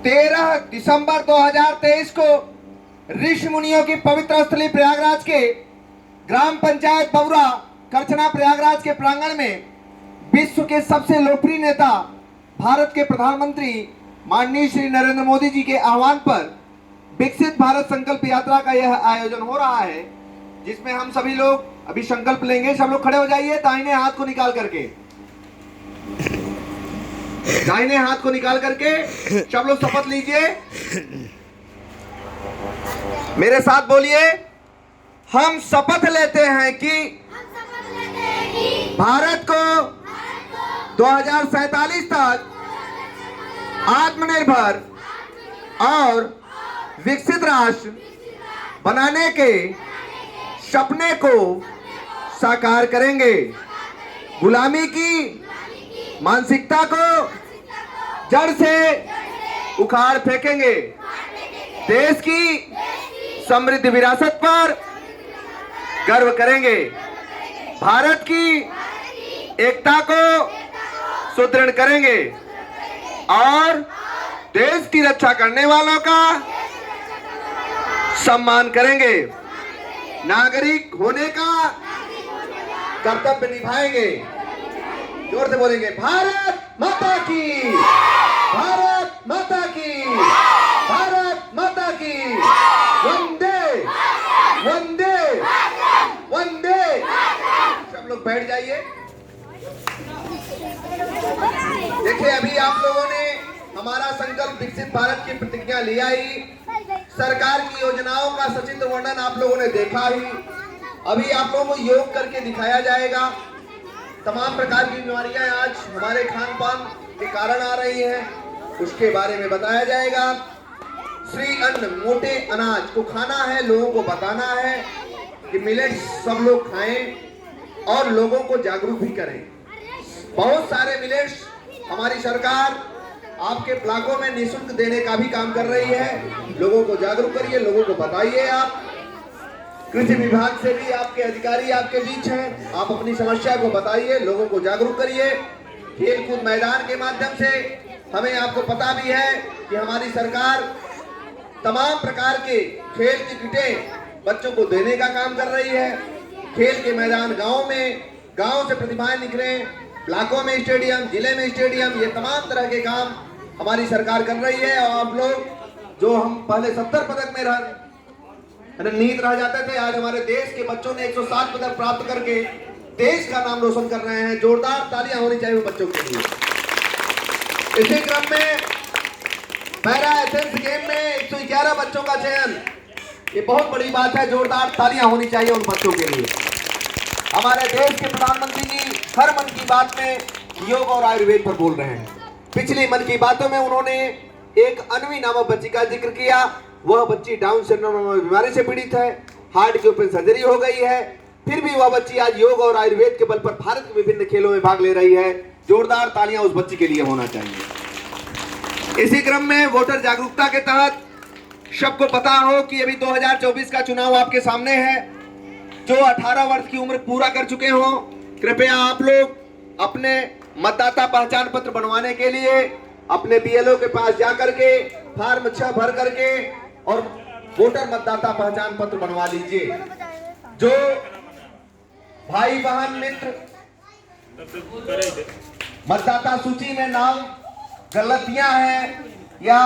13 दिसंबर 2023 को ऋषि मुनियों की पवित्र स्थली प्रयागराज के ग्राम पंचायत बबुरा करछना प्रयागराज के प्रांगण में विश्व के सबसे लोकप्रिय नेता भारत के प्रधानमंत्री माननीय श्री नरेंद्र मोदी जी के आह्वान पर विकसित भारत संकल्प यात्रा का यह आयोजन हो रहा है, जिसमें हम सभी लोग अभी संकल्प लेंगे। सब लोग खड़े हो जाइए, दाहिने हाथ को निकाल करके, दाहिने हाथ को निकाल करके सब लोग शपथ लीजिए। मेरे साथ बोलिए, हम शपथ लेते हैं कि भारत को 2047 तक आत्मनिर्भर और विकसित राष्ट्र बनाने के सपने को साकार करेंगे। गुलामी की मानसिकता को जड़ से उखाड़ फेंकेंगे। देश की समृद्ध विरासत पर गर्व करेंगे। भारत की एकता को सुदृढ़ करेंगे और देश की रक्षा करने वालों का सम्मान करेंगे। नागरिक होने का कर्तव्य निभाएंगे। जोर से बोलेंगे, भारत माता की, भारत माता की, भारत माता की, वंदे वंदे वंदे। सब लोग बैठ जाइए। देखिए, अभी आप लोगों ने हमारा संकल्प विकसित भारत की प्रतिज्ञा लिया ही, सरकार की योजनाओं का सचित्र वर्णन आप लोगों ने देखा ही। अभी आप लोगों को योग करके दिखाया जाएगा। तमाम प्रकार की बीमारियां आज हमारे खान पान के कारण आ रही हैं, उसके बारे में बताया जाएगा। श्री अन्न, मोटे अनाज को खाना है, लोगों को बताना है कि मिलेट्स सब लोग खाएं और लोगों को जागरूक भी करें। बहुत सारे मिलेट्स हमारी सरकार आपके ब्लॉकों में निःशुल्क देने का भी काम कर रही है। लोगों को जागरूक करिए, लोगों को बताइए। आप कृषि विभाग से भी आपके अधिकारी आपके बीच हैं, आप अपनी समस्या को बताइए, लोगों को जागरूक करिए। खेल कूद मैदान के माध्यम से हमें आपको पता भी है कि हमारी सरकार तमाम प्रकार के खेल की किटें बच्चों को देने का काम कर रही है। खेल के मैदान गाँव में, गाँव से प्रतिभाएं निकले, ब्लॉकों में स्टेडियम, जिले में स्टेडियम, ये तमाम तरह के काम हमारी सरकार कर रही है। और आप लोग जो हम पहले 70 पदक में नीत रह जाते थे, आज हमारे देश के बच्चों ने 107 पदक प्राप्त करके देश का नाम रोशन कर रहे हैं। जोरदार तालियां होनी चाहिए बच्चों के लिए। इसी क्रम में पैरा एथलेटिक्स गेम में 111 बच्चों का चयन, ये बहुत बड़ी बात है। जोरदार तालियां होनी चाहिए उन बच्चों के लिए। हमारे देश के प्रधानमंत्री जी हर मन की बात में योग और आयुर्वेद पर बोल रहे हैं। पिछली मन की बातों में उन्होंने एक अनवी नामक बच्ची का जिक्र किया। वह बच्ची डाउन सिंड्रोम बीमारी से पीड़ित है, हार्ट के ओपन सर्जरी हो गई है, फिर भी वह बच्ची आज योग और आयुर्वेद के बल पर भारत के विभिन्न खेलों में भाग ले रही है। जोरदार तालियां उस बच्ची के लिए होना चाहिए। इसी क्रम में वोटर जागरूकता के तहत सबको पता हो कि अभी 2024 का चुनाव आपके सामने है। जो 18 वर्ष की उम्र पूरा कर चुके हो, कृपया आप लोग अपने मतदाता पहचान पत्र बनवाने के लिए अपने बीएलओ के पास जाकर के फॉर्म 6 भर करके और वोटर मतदाता पहचान पत्र बनवा लीजिए। जो भाई बहन मित्र मतदाता सूची में नाम गलतियां हैं या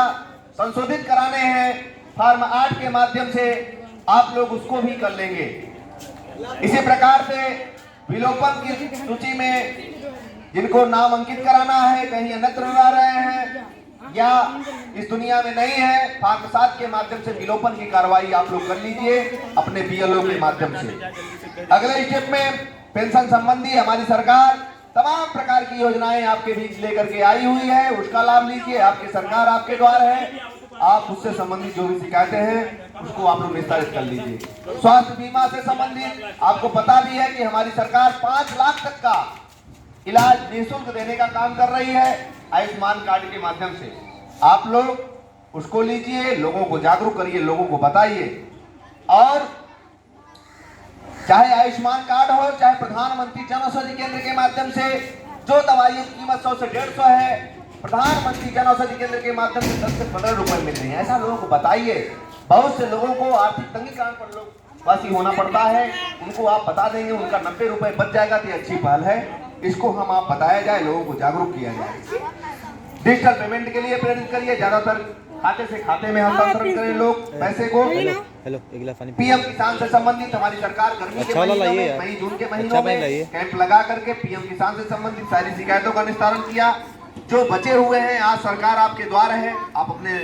संशोधित कराने हैं, फॉर्म 8 के माध्यम से आप लोग उसको भी कर लेंगे। इसी प्रकार से विलोपन की सूची में जिनको नाम अंकित कराना है, कहीं अन्यत्र रह रहे हैं या इस दुनिया में नहीं है, फॉर्म 7 के माध्यम से विलोपन की कार्रवाई आप लोग कर लीजिए अपने बीएलओ के माध्यम से। अगले स्टेप में पेंशन संबंधी हमारी सरकार तमाम प्रकार की योजनाएं आपके बीच लेकर के आई हुई है, उसका लाभ लीजिए। आपकी सरकार आपके द्वार है, आप उससे संबंधित जो भी शिकायतें हैं उसको आप लोग निस्तारित कर लीजिए। स्वास्थ्य बीमा से संबंधित आपको पता भी है कि हमारी सरकार 5 लाख तक का इलाज निःशुल्क देने का काम कर रही है आयुष्मान कार्ड के माध्यम से। आप लोग उसको लीजिए, लोगों को जागरूक करिए, लोगों को बताइए। और चाहे आयुष्मान कार्ड हो, चाहे प्रधानमंत्री जन औषधि केंद्र के माध्यम से जो दवाइयों की कीमत 100 से 150 है, प्रधानमंत्री जन औषधि केंद्र के माध्यम से 10 से 15 रुपए मिल रहे हैं। ऐसा लोगों को बताइए। बहुत से लोगों को आर्थिक तंगी के कारण पर लोग वासी होना पड़ता है, उनको आप बता देंगे, उनका 90 रुपए बच जाएगा तो ये अच्छी पहल है। इसको हम आप बताया जाए, लोगों को जागरूक किया जाए। डिजिटल पेमेंट के लिए प्रेरित करिए, ज्यादातर खाते से खाते में हस्तांतरण करें लोग पैसे को। हेलो पीएम किसान से संबंधित हमारी सरकार गर्मी के महीनों में, मई जून के महीनों में कैंप लगा करके पीएम किसान से संबंधित सारी शिकायतों का निस्तारण किया। जो बचे हुए हैं आज सरकार आपके द्वार है, आप अपने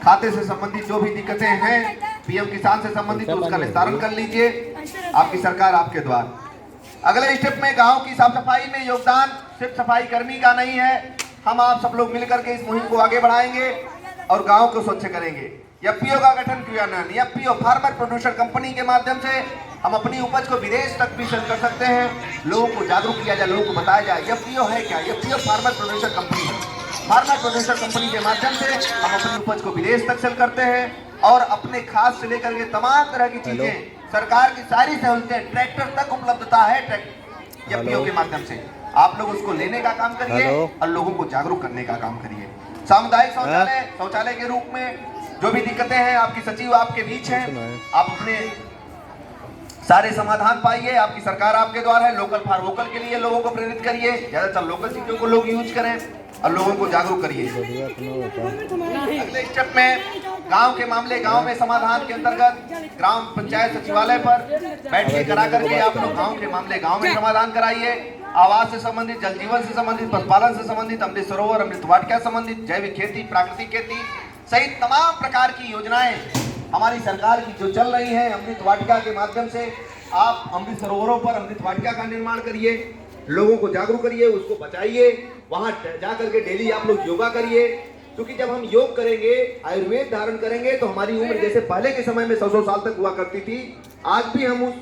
खाते से संबंधित जो भी दिक्कतें हैं पीएम किसान से संबंधित उसका निस्तारण कर लीजिए। आपकी सरकार आपके द्वार। अगले स्टेप में गांव की साफ सफाई में योगदान सिर्फ सफाई कर्मी का नहीं है, हम आप सब लोग मिलकर के इस मुहिम को आगे बढ़ाएंगे और गांव को स्वच्छ करेंगे। एफपीओ का गठन क्रियान्वयन, एफपीओ फार्मर प्रोड्यूसर कंपनी के माध्यम से हम अपनी उपज को विदेश तक भी सेल कर सकते हैं। लोगों को जागरूक किया जाए, लोगों को बताया जाए एफपीओ है क्या। एफपीओ फार्मर प्रोड्यूसर कंपनी है। फार्मर प्रोड्यूसर कंपनी के माध्यम से हम अपनी उपज को विदेश तक सेल करते हैं और अपने खाद से लेकर के तमाम तरह की चीजें, सरकार की सारी सहूलतें, ट्रैक्टर तक उपलब्धता है एफपीओ के माध्यम से। आप लोग उसको लेने का काम करिए और लोगों को जागरूक करने का काम करिए। सामुदायिक शौचालय के रूप में जो भी दिक्कतें हैं, आपकी सचिव आपके बीच हैं, आप अपने सारे समाधान पाइए। आपकी सरकार आपके द्वार है। लोकल फॉर वोकल के लिए लोगों को प्रेरित करिए, ज्यादातर लोकल चीजों को लोग यूज करें और लोगों को जागरूक करिए। अगले स्टेप में गांव के मामले गांव में समाधान के अंतर्गत ग्राम पंचायत सचिवालय पर बैठ के करा करके आप लोग गांव के मामले गांव में समाधान कराइए। आवास से संबंधित, जल जीवन से संबंधित, पशुपालन से संबंधित, अमृत सरोवर, अमृत वाटिका संबंधित, जैविक खेती, प्राकृतिक खेती सहित तमाम प्रकार की योजनाएं हमारी सरकार की जो चल रही हैं। अमृत वाटिका के माध्यम से आप अमृत सरोवरों पर अमृत वाटिका का निर्माण करिए, लोगों को जागरूक करिए, उसको बचाइए। वहां जाकर के डेली आप लोग योगा करिए, क्योंकि जब हम योग करेंगे, आयुर्वेद धारण करेंगे तो हमारी उम्र जैसे पहले के समय में 100 साल तक हुआ करती थी, आज भी हम उस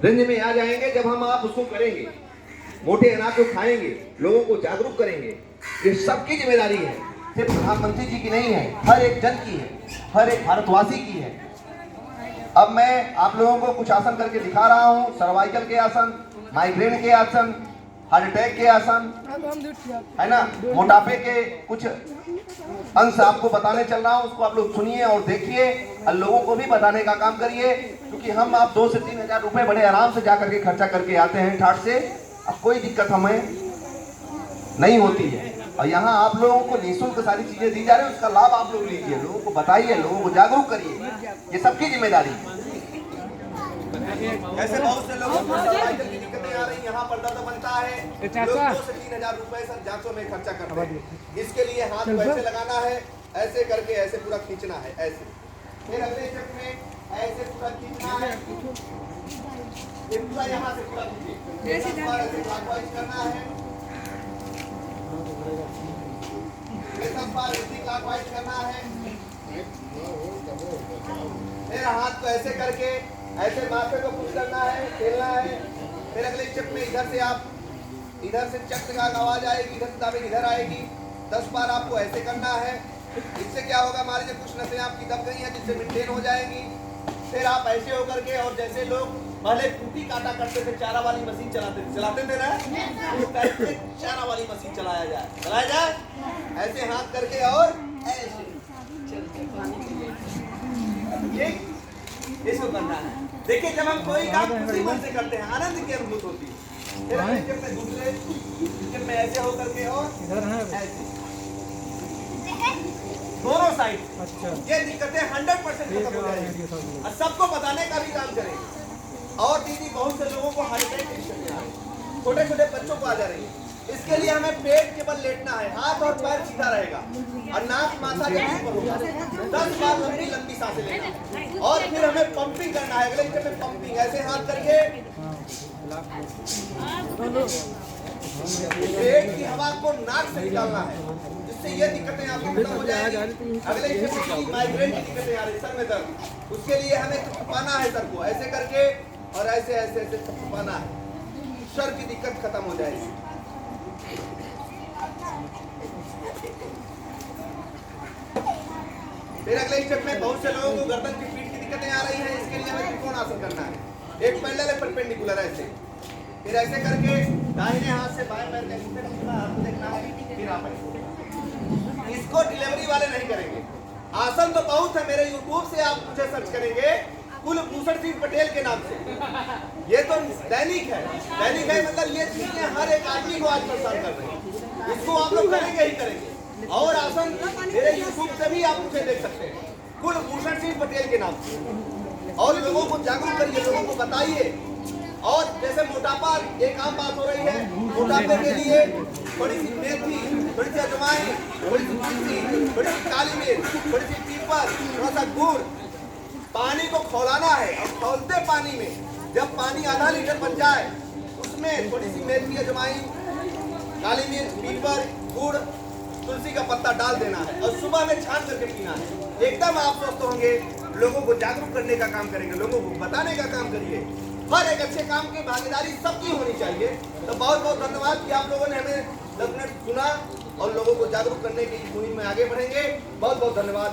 रेंज में आ जाएंगे जब हम आप उसको करेंगे। मोटे अनाज को खाएंगे, लोगों को जागरूक करेंगे। ये सबकी जिम्मेदारी है, सिर्फ प्रधानमंत्री जी की नहीं है, हर एक जन की है, हर एक भारतवासी की है। अब मैं आप लोगों को कुछ आसन करके दिखा रहा हूँ। सर्वाइकल के आसन, माइग्रेन के आसन, हार्ट अटैक के आसन, है ना, मोटापे के कुछ अंश आपको बताने चल रहा हूँ, उसको आप लोग सुनिए और देखिए और लोगों को भी बताने का काम करिए। क्योंकि हम आप 2 से 3 हजार रुपए बड़े आराम से जा करके खर्चा करके आते हैं ठाट से, अब कोई दिक्कत हमें नहीं होती है। और यहाँ आप लोगों को निःशुल्क सारी चीजें दी जा रही है, उसका लाभ आप लोग लीजिए, लोगों को बताइए, लोगों को जागरूक करिए, ये सबकी जिम्मेदारी है। ऐसे बहुत से लोगों को सर्वाइकल की दिक्कतें आ रही हैं, यहाँ पर दर्द बनता है, लोग 2 से 3 हजार रुपए सर जांचों में खर्चा करते हैं। इसके लिए हाथ को ऐसे लगाना है, ऐसे करके ऐसे पूरा खींचना है, ऐसे। फिर अगले स्टेप में ऐसे पूरा खींचना है, ये पूरा यहाँ से पूरा खींचिए, ऐसे क्लॉकवाइज करना है, क्लॉकवाइज करना है। फिर हाथ को ऐसे करके ऐसे माथे को पुश करना है, खेलना है। फिर अगले स्टेप में इधर से आप इधर से चक्र का आवाज आएगी, इधर से दाबेगी, इधर आएगी। 10 बार आपको ऐसे करना है। इससे क्या होगा, हमारी जो कुछ नसें आपकी दब गई हैं जिससे मेंटेन हो जाएगी। फिर आप ऐसे होकर के, और जैसे लोग पहले कुटी काटा करते थे, चारा वाली मशीन चलाते थे ना, चारा वाली मशीन चलाया जाए ऐसे हाथ करके और ऐसे इसको करना है। देखिए, जब हम कोई काम खुशी मन से करते हैं, आनंद की अनुभूति होती है। फिर जब मैं दूसरे जब मैं ऐसे होकर के और ऐसे दोनों साइड, ये दिक्कतें 100% खत्म हो जाएगी और सबको बताने का भी काम करेंगे। और दीदी, बहुत से लोगों को हार्ट अटैक की दिक्कतें आ रही है, छोटे छोटे बच्चों को आ जा रही है। इसके लिए हमें पेट के बल लेटना है, हाथ और पैर सीधा रहेगा और नाक माथा के ऊपर होगा। 10 बार लंबी सांसें लेना है और फिर हमें पंपिंग करना है। अगले स्टेप में पंपिंग, ऐसे हाथ करके पेट की हवा को नाक से निकालना है, जिससे ये दिक्कतें आपको खत्म हो जाएगी। अगले स्टेप में माइग्रेन की दिक्कतें आ रही, सर में दर्द, उसके लिए हमें थपथपाना है सर को, ऐसे करके और ऐसे ऐसे ऐसे थपथपाना है, सर की दिक्कत खत्म हो जाएगी। फिर अगले स्टेप में बहुत से लोगों को गर्दन की पीठ की दिक्कतें आ रही हैं, इसके लिए हमें त्रिकोण आसन करना है। एक पैरेलल, एक परपेंडिकुलर, ऐसे। फिर ऐसे करके दाहिने हाथ से बाएं पैर का घुटने का आपको देखना है, फिर आप इसको डिलीवरी वाले नहीं करेंगे। आसन तो बहुत है, मेरे यूट्यूब से आप मुझे सर्च करेंगे कुलभूषण सिंह पटेल के नाम से। ये तो दैनिक है, दैनिक है मतलब ये चीजें हर एक आदमी को आज परेशान कर रहे हैं, इसको आप लोग करेंगे ही करेंगे। और आसन मेरे यूट्यूब से भी आप मुझे देख सकते हैं, कुलभूषण सिंह पटेल के नाम से। और लोगों को जागरूक करिए, लोगों को बताइए। और जैसे मोटापा एक आम बात हो रही है, मोटापे के लिए थोड़ी सी मेथी, थोड़ी सी अजवाइन, थोड़ी सी तुलसी, थोड़ी सी काली मिर्च, थोड़ी सी पीपल, थोड़ा सा गुड़, पानी को खौलाना है। और खौलते पानी में जब पानी आधा लीटर बन जाए उसमें थोड़ी सी मेथी, अजवाइन, काली मिर्च, पीपल, गुड़, तुलसी का पत्ता डाल देना है और सुबह में छान करके पीना है। एकदम आप स्वस्थ होंगे। लोगों को जागरूक करने का काम करेंगे, लोगों को बताने का काम करिए। हर एक अच्छे काम की भागीदारी सबकी होनी चाहिए। तो बहुत बहुत धन्यवाद कि आप लोगों ने हमें 10 मिनट सुना और लोगों को जागरूक करने की मुहिम में आगे बढ़ेंगे। बहुत बहुत धन्यवाद।